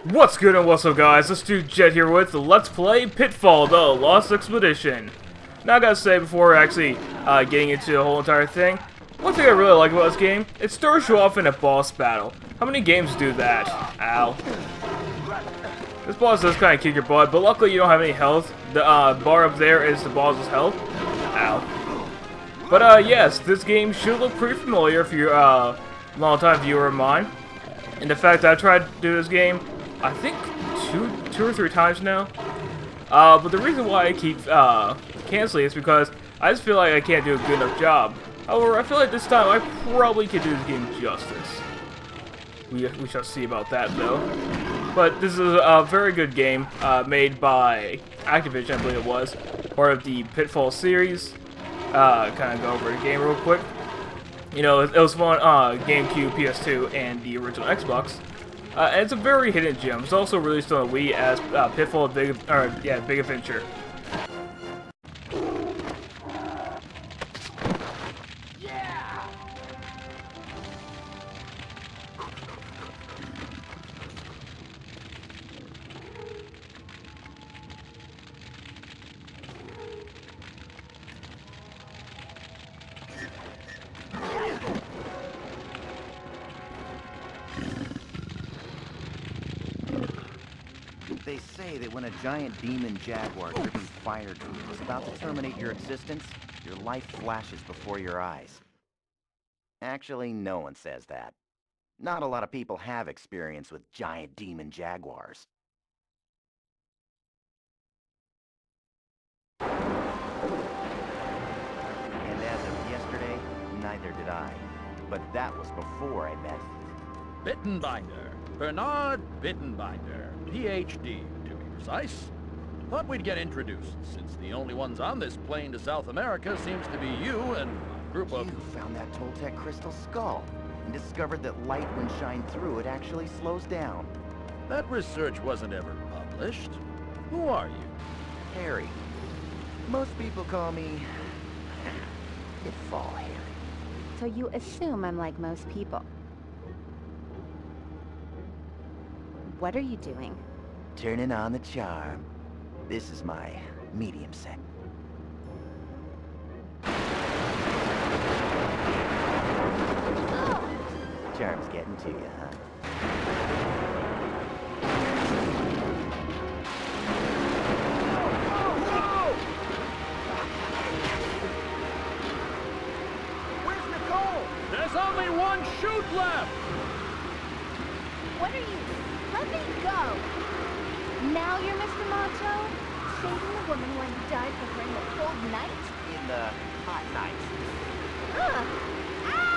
What's good and what's up, guys? This dude Jet here with Let's Play Pitfall, the Lost Expedition. Now I gotta say, before actually getting into the whole entire thing, one thing I really like about this game, it starts you off in a boss battle. How many games do that? Ow. This boss does kind of kick your butt, but luckily you don't have any health. The bar up there is the boss's health. Ow. But yes, this game should look pretty familiar if you're a long-time viewer of mine. And the fact that I tried to do this game, I think two or three times now. But the reason why I keep canceling is because I just feel like I can't do a good enough job. However, I feel like this time I probably could do this game justice. We shall see about that though. But this is a very good game made by Activision, I believe it was, part of the Pitfall series. Kind of go over the game real quick. You know, it was fun on GameCube, PS2, and the original Xbox. And it's a very hidden gem. It's also released on Wii as Pitfall, Big Adventure. They say that when a giant demon jaguar dripping fire to you is about to terminate your existence, your life flashes before your eyes. Actually, no one says that. Not a lot of people have experience with giant demon jaguars. And as of yesterday, neither did I. But that was before I met Bittenbinder. Bernard Bittenbinder, PhD, to be precise. Thought we'd get introduced, since the only ones on this plane to South America seems to be you and a group of... You found that Toltec crystal skull, and discovered that light when shined through it actually slows down. That research wasn't ever published. Who are you? Harry. Most people call me... Pitfall Harry. So you assume I'm like most people. What are you doing? Turning on the charm. This is my medium set. Charm's getting to you, huh? Where's Nicole? There's only one chute left! What are you? Let me go! Now you're Mr. Macho? Saving the woman who had died for her in the cold night? In the hot nights. Ugh! Ah!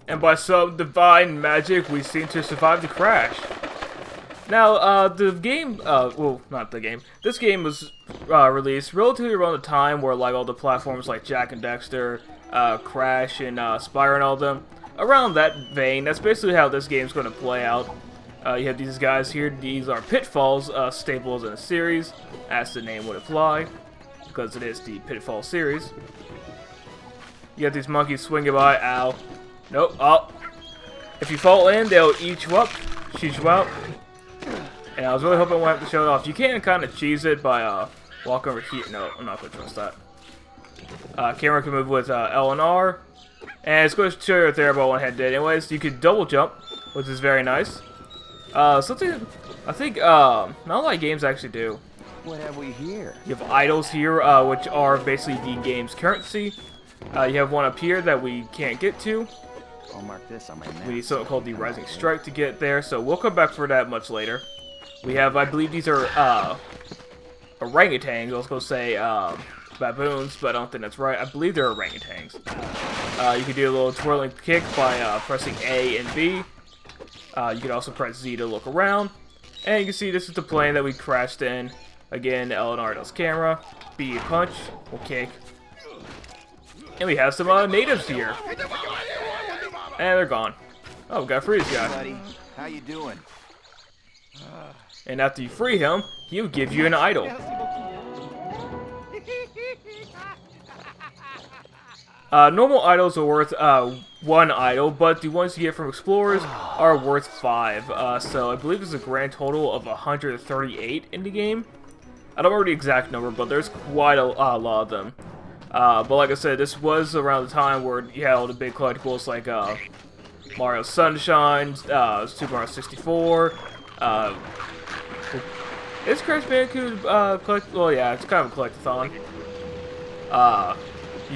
And by some divine magic, we seem to survive the crash. Now, the game, well, not the game. This game was released relatively around the time where, like, all the platforms like Jak and Daxter, Crash, and Spyro and all them. Around that vein, that's basically how this game's going to play out. You have these guys here. These are Pitfalls, staples in a series, as the name would imply, because it is the Pitfall series. You have these monkeys swinging by. Ow. Nope. Oh. If you fall in, they'll eat you up, shoot you out. And I was really hoping I won't have to show it off. You can kind of cheese it by walking over here. No, I'm not going to trust that. Camera can move with L and R. And it's going to show you right there about one head did. Anyways, you can double jump, which is very nice. Something I think not a lot of games actually do. What have we here? You have idols here, which are basically the game's currency. You have one up here that we can't get to. I'll mark this on my map. We need something called the Rising Strike to get there, so we'll come back for that much later. We have, I believe these are orangutans. I was going to say baboons, but I don't think that's right. I believe they're orangutans. You can do a little twirling kick by pressing A and B. You can also press Z to look around. And you can see this is the plane that we crashed in. Again, Leonardo's camera. B punch, or kick. And we have some natives here. And they're gone. Oh, we got to free this guy. Buddy, how you doing? And after you free him, he'll give you an idol. Normal idols are worth 1 idol, but the ones you get from explorers are worth 5. So I believe there's a grand total of 138 in the game. I don't remember the exact number, but there's quite a lot of them. But like I said, this was around the time where you had all the big collectibles like Mario Sunshine, Super Mario 64. Is Crash Bandicoot collect? Well, yeah, it's kind of a collectathon.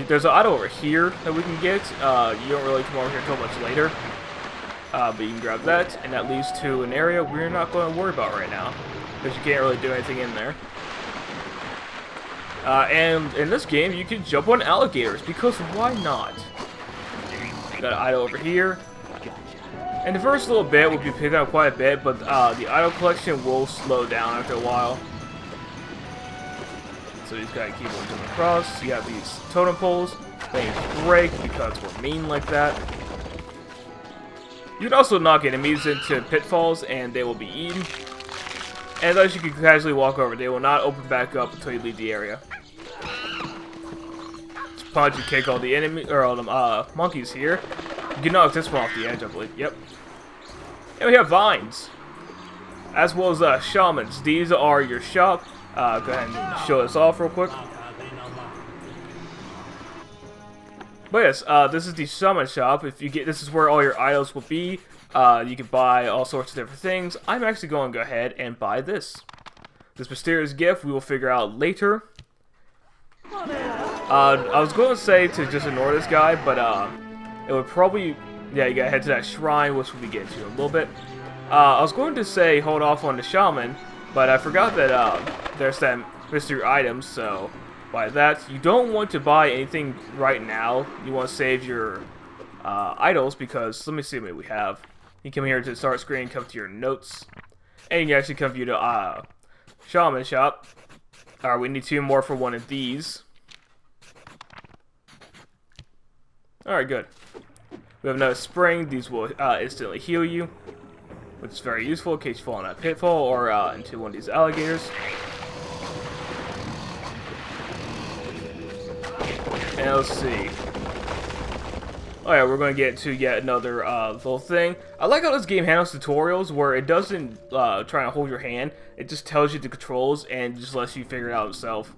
There's an idol over here that we can get. You don't really come over here until much later. But you can grab that, and that leads to an area we're not going to worry about right now, because you can't really do anything in there. And in this game, you can jump on alligators, because why not? Got an idol over here. And the first little bit will be picking up quite a bit, but the idol collection will slow down after a while. So you just gotta keep on jumping across. You have these totem poles. Things break because we're mean like that. You can also knock enemies into pitfalls and they will be eaten. And thus you can casually walk over. They will not open back up until you leave the area. Just punch and kick all the enemy or all the monkeys here. You can knock this one off the edge, I believe. Yep. And we have vines, as well as shamans. These are your shop. Go ahead and show this off real quick. But yes, this is the shaman shop. If you get, this is where all your idols will be. You can buy all sorts of different things. I'm actually going to go ahead and buy this. This mysterious gift we will figure out later. I was going to say to just ignore this guy, but it would probably, yeah, you gotta head to that shrine, which we'll be getting to in a little bit. I was going to say hold off on the shaman, but I forgot that there's that mystery items, so by that, you don't want to buy anything right now. You want to save your idols, because, let me see what we have. You come here to the start screen, come to your notes, and you can actually come view the shaman shop. Alright, we need 2 more for one of these. Alright, good. We have another spring. These will instantly heal you, which is very useful in case you fall in a pitfall or into one of these alligators. And let's see. Oh yeah, we're going to get to yet another little thing. I like how this game handles tutorials, where it doesn't try to hold your hand. It just tells you the controls and just lets you figure it out yourself.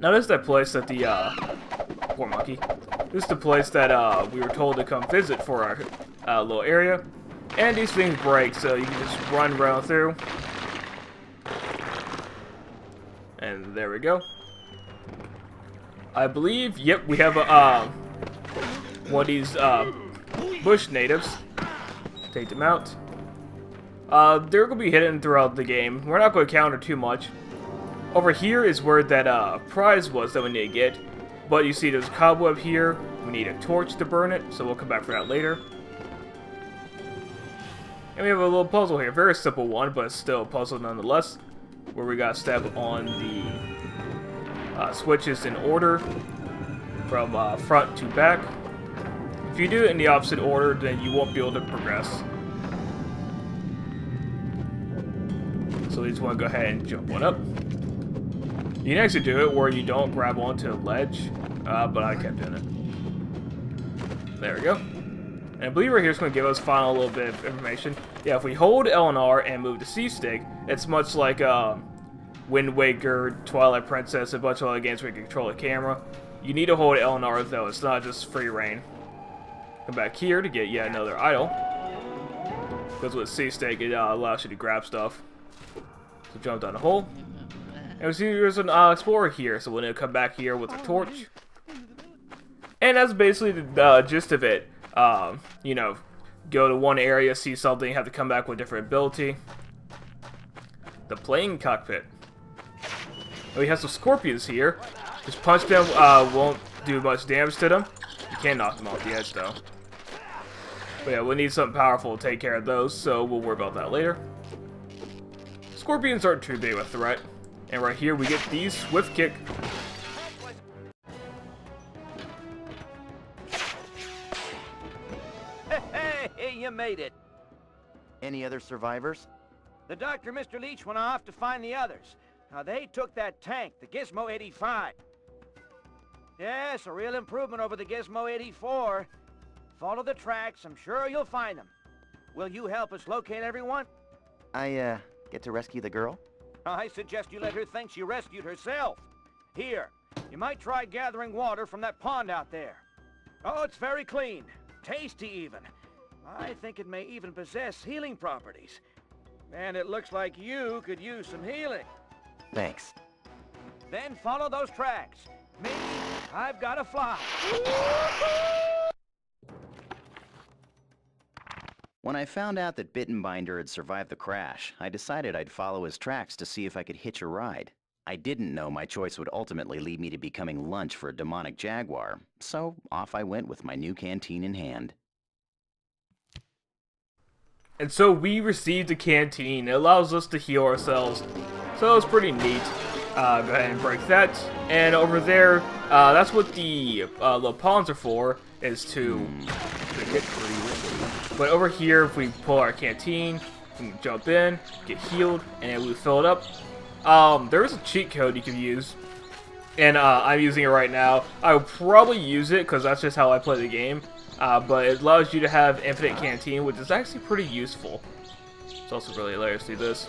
Now this is that place that the poor monkey. This is the place that we were told to come visit for our little area. And these things break, so you can just run around through. And there we go. I believe, yep, we have one of these bush natives. Take them out. They're going to be hidden throughout the game. We're not going to counter too much. Over here is where that prize was that we need to get. But you see there's a cobweb here. We need a torch to burn it, so we'll come back for that later. And we have a little puzzle here. Very simple one, but it's still a puzzle nonetheless. Where we got to step on the switches in order from front to back. If you do it in the opposite order, then you won't be able to progress. So you just want to go ahead and jump one up. You can actually do it where you don't grab onto a ledge, but I kept doing it. There we go. And I believe right here is going to give us final little bit of information. Yeah, if we hold L and R and move the C stick, it's much like Wind Waker, Twilight Princess, a bunch of other games where you can control the camera. You need to hold L and R though, it's not just free reign. Come back here to get yet another idol. Because with C stick, it allows you to grab stuff. So jump down the hole. And we see there's an explorer here, so we'll need to come back here with a torch. And that's basically the gist of it. You know, go to one area, see something, have to come back with a different ability. The plane cockpit. Oh, he has some scorpions here. Just punch them, won't do much damage to them. You can knock them off the edge, though. But yeah, we'll need something powerful to take care of those, so we'll worry about that later. Scorpions aren't too big of a threat. And right here, we get the Swift Kick. Hey, you made it. Any other survivors? The doctor and Mr. Leach went off to find the others. Now, they took that tank, the Gizmo 85. Yes, a real improvement over the Gizmo 84. Follow the tracks, I'm sure you'll find them. Will you help us locate everyone? I, get to rescue the girl? I suggest you let her think she rescued herself. Here, you might try gathering water from that pond out there. Oh, it's very clean. Tasty, even. I think it may even possess healing properties. And it looks like you could use some healing. Thanks. Then follow those tracks. Me, I've got to fly. When I found out that Bittenbinder had survived the crash, I decided I'd follow his tracks to see if I could hitch a ride. I didn't know my choice would ultimately lead me to becoming lunch for a demonic jaguar, so off I went with my new canteen in hand. And so we received a canteen. It allows us to heal ourselves. So it's pretty neat. Go ahead and break that. And over there, that's what the little pawns are for, is to get pretty risky. But over here, if we pull our canteen, we can jump in, get healed, and we fill it up. There is a cheat code you can use, and I'm using it right now. I would probably use it because that's just how I play the game. But it allows you to have infinite canteen, which is actually pretty useful. It's also really hilarious to do this.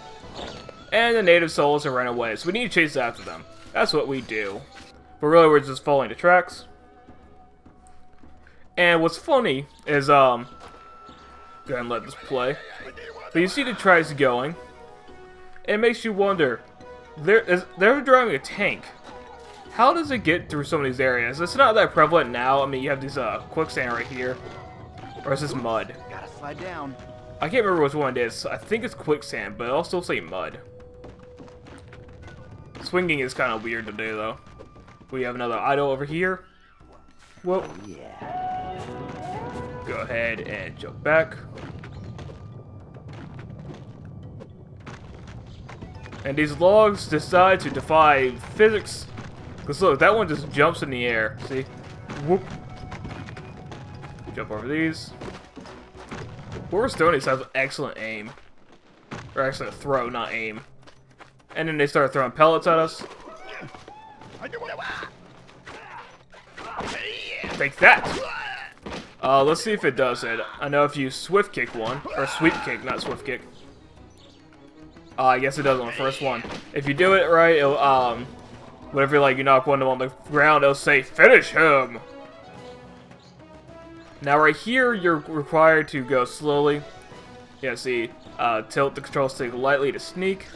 And the native souls have run away, so we need to chase after them. That's what we do. But really, we're just following the tracks. And what's funny is, go ahead and let this play. But you see the tracks going. It makes you wonder, they're driving a tank. How does it get through some of these areas? It's not that prevalent now. I mean, you have these quicksand right here. Or is this mud? Gotta slide down. I can't remember which one it is. I think it's quicksand, but I'll still say mud. Swinging is kind of weird to do, though. We have another idol over here. Whoop. Yeah. Go ahead and jump back. And these logs decide to defy physics. Because look, that one just jumps in the air. See? Whoop. Jump over these. Whoever throwing these has excellent aim. Or actually a throw, not aim. And then they start throwing pellets at us. Take that! Let's see if it does it. I know if you swift kick one, or sweep kick, not swift kick. I guess it does on the first one. If you do it right, it'll, whenever like you knock one of them on the ground, it'll say, finish him! Now right here, you're required to go slowly. Yeah, see, tilt the control stick lightly to sneak.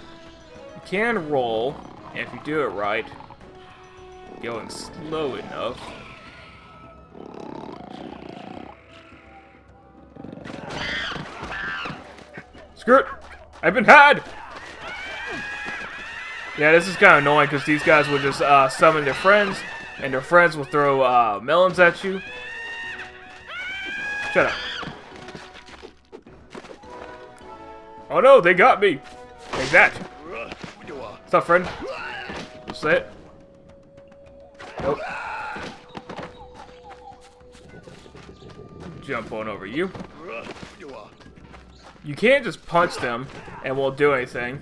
You can roll, and if you do it right, going slow enough. Screw it! I've been had! Yeah, this is kind of annoying because these guys will just summon their friends, and their friends will throw melons at you. Shut up. Oh no, they got me! Take that! What's up, friend? What's that? Nope. Jump on over you. You can't just punch them and won't do anything.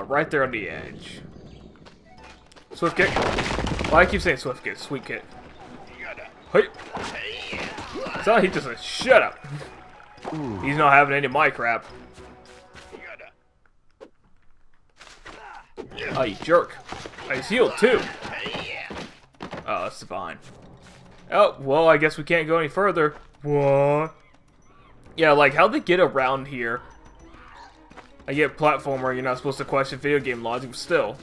Right there on the edge. Swift kick. Well, I keep saying swift kick, sweet kick. Hey. So he just said, shut up. He's not having any of my crap. Oh, you jerk. Oh, he's healed too. Oh, that's fine. Oh, well, I guess we can't go any further. What? Yeah, like, how'd they get around here? I get platformer, you're not supposed to question video game logic, but still.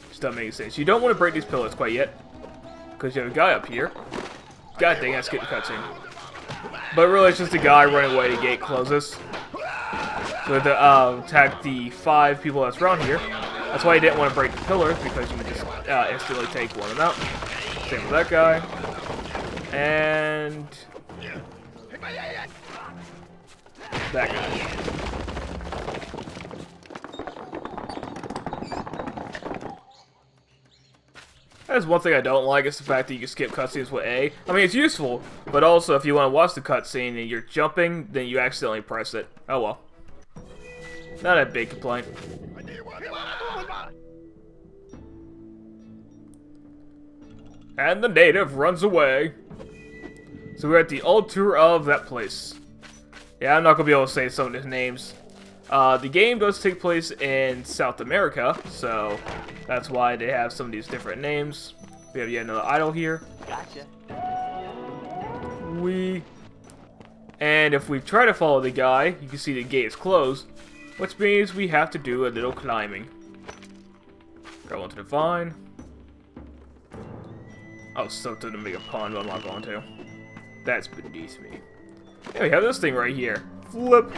Just doesn't make sense. You don't want to break these pillars quite yet. Because you have a guy up here. God dang, I skipped the cutscene. But really, it's just a guy running away, the gate closes. So we have to attack the 5 people that's around here. That's why you didn't want to break the pillars, because you would just instantly take one of them out. Same with that guy. And that guy. That's one thing I don't like, is the fact that you can skip cutscenes with A. I mean, it's useful, but also if you want to watch the cutscene and you're jumping, then you accidentally press it. Oh well. Not a big complaint. And the native runs away. So we're at the altar of that place. Yeah, I'm not going to be able to say some of his names. The game does take place in South America, so that's why they have some of these different names. We have yet another idol here. Gotcha. And if we try to follow the guy, you can see the gate is closed, which means we have to do a little climbing. Go into the vine. I was so tempted to make a pun, but I'm not going to. That's beneath me. Yeah, we have this thing right here. Flip.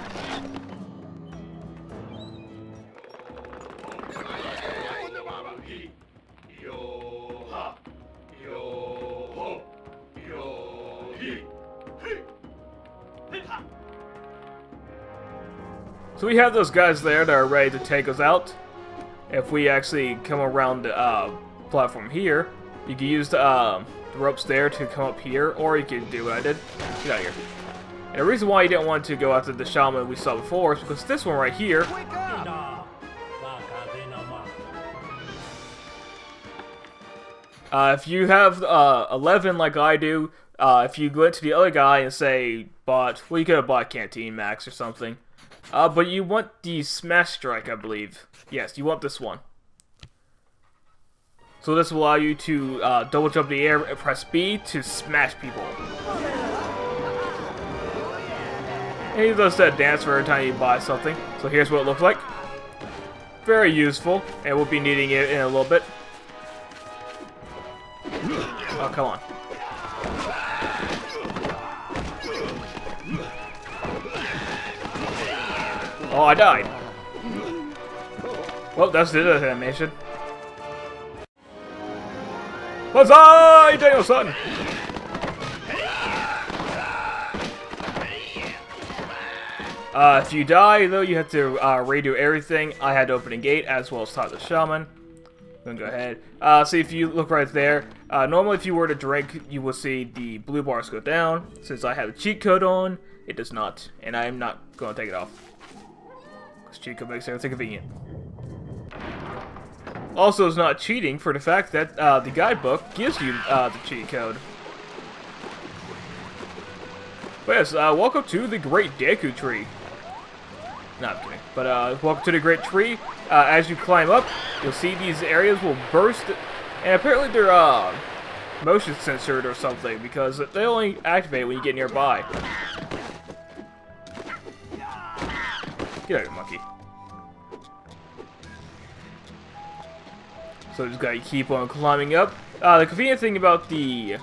So we have those guys there that are ready to take us out. If we actually come around the platform here, you can use the ropes there to come up here, or you can do what I did. Get out of here. And the reason why you didn't want to go after the shaman we saw before is because this one right here, if you have 11 like I do, if you go into the other guy and say, well, you could have bought Canteen Max or something. But you want the Smash Strike, I believe. Yes, you want this one. So this will allow you to double jump in the air and press B to smash people. And he does that dance for every time you buy something. So here's what it looks like. Very useful, and we'll be needing it in a little bit. Oh, come on. Oh, I died. Well, that's the other animation. Huzzah, Daniel-san! If you die, though, you have to redo everything. I had to open a gate as well as talk to the shaman. Then go ahead. See, if you look right there, normally if you were to drink, you will see the blue bars go down. Since I have a cheat code on, it does not. And I am not going to take it off. Because cheat code makes everything convenient. Also, it's not cheating for the fact that the guidebook gives you the cheat code. But yes, welcome to the Great Deku Tree. Not kidding. But welcome to the Great Tree. As you climb up, you'll see these areas will burst. And apparently they're motion censored or something, because they only activate when you get nearby. Get out of here, monkey. So just gotta keep on climbing up. The convenient thing about the...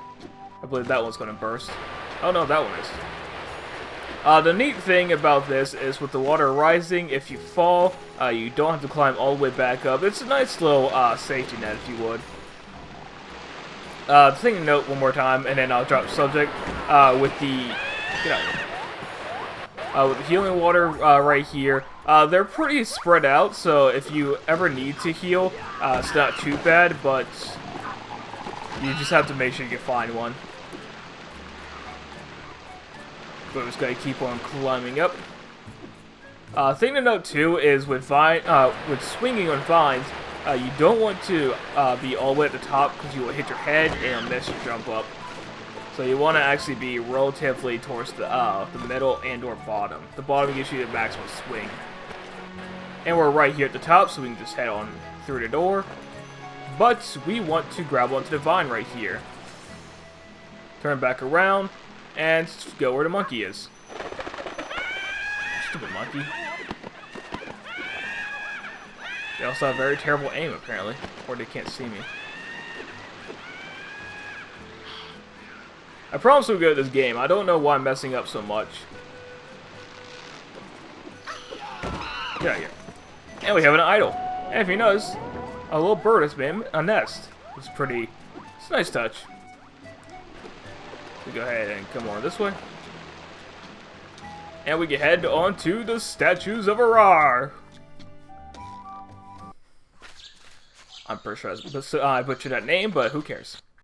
I believe that one's gonna burst. Oh no, that one is. The neat thing about this is with the water rising, if you fall, you don't have to climb all the way back up. It's a nice little safety net, if you would. The thing to note one more time, and then I'll drop the subject, with the... Get out. With the healing water right here, they're pretty spread out, so if you ever need to heal, it's not too bad, but you just have to make sure you can find one. But we're just gonna keep on climbing up. Thing to note too is with swinging on vines, you don't want to be all the way at the top because you will hit your head and miss your jump up. So you want to actually be relatively towards the middle and or bottom. The bottom gives you the maximum swing. And we're right here at the top, so we can just head on through the door. But we want to grab onto the vine right here. Turn back around, and go where the monkey is. Stupid monkey. They also have very terrible aim, apparently. Or they can't see me. I promise we'll good at this game. I don't know why I'm messing up so much. Get out of here. And we have an idol. And if you notice, a little bird has made a nest. It's pretty... It's a nice touch. We go ahead and come on this way. And we can head on to the statues of Arar. I'm pretty sure I butchered that name, but who cares?